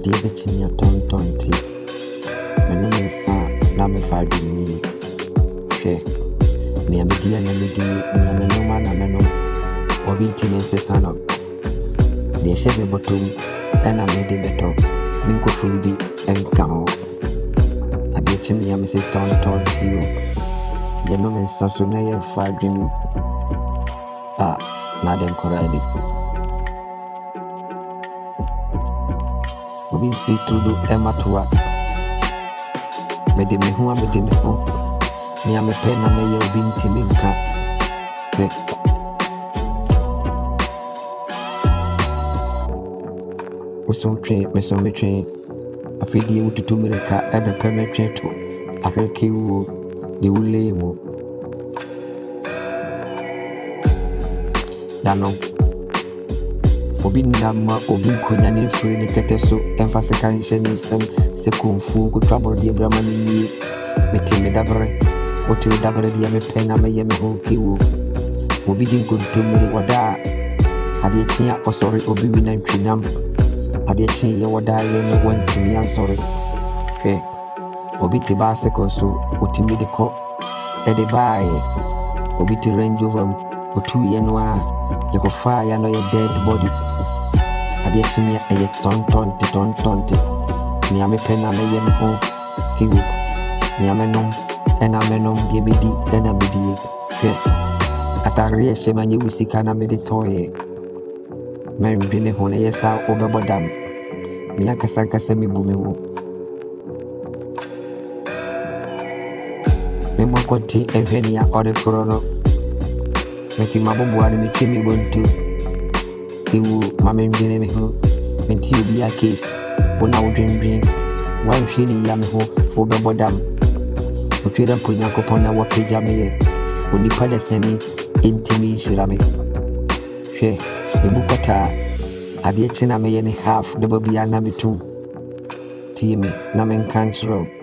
adeɛ bɛkyɛ me atɔntɔn nti mene me nsa na mefa adwene hwɛ nea medi na medi nea menom na menom obi ntimi nsesa no deɛ hyɛ me bɔtɔm ɛna mede bɛtɔ me nkɔfuru bi ɛnka ho adeɛ kyɛ me a me sɛ tɔntɔn nti o yɛnom nsa so na yɛfa adwene na ade nkɔraa ni obi nsi tudo ɛma toa mede me ho nea mepɛ na mɛyɛ obi ntimi nka hwɛ mesommetwe afidie wotutu mmirika ɛbɛpɛ metwe to ahwɛke wuo de wulee mu yano obi nnama obi nkonya ne mfiri ne kɛtɛ so ɛmfa sika nhyɛ ne nsɛm sɛ kɔmfuo nkotwa bɔrɔdeɛ brama no nie mete me dabere wote wo dabere deɛ mepɛ na mɛyɛ me ho kewuo obi di nkontommire wɔda a adeɛ kyea ɔsɔre obi wi na ntwinam adeɛ kyee yɛ wɔda yɛ no wɔntumi ansɔre hwɛ obi te bicycle so otumi de kɔ ɛde baayɛ obi te Range Rover mu otuuyɛ no a yɛkɔfaa yɛ no yɛ dead body adeɛ kyee me a ɛyɛ tɔntɔnte nea mepɛ na mɛyɛ me ho kewo nea menom ɛna menom deɛ medi ɛna medie hwɛ atareɛ hyɛ ma nyɛ wo sika na mede tɔɔyɛ mɛndwene ho na yɛ saa wobɛbɔ dam me ankasa mebu me ho memmɔ kɔnte ɛhwɛ nea ɔde korɔ no mete maboboa no metwe me bonto ɛwu ma mendwene me ho mente obi a case wo na wodwendwen woanhwɛ ne yia me ho wobɛbɔ dam wotwera mpo Nyankopɔn na wɔpagya meyɛ onipa da sani ɛntimi nhyira me hwɛ mebu kɔtaa adeɛ kye na meyɛ ne half de babia na metum tie me na menka nkyerɛ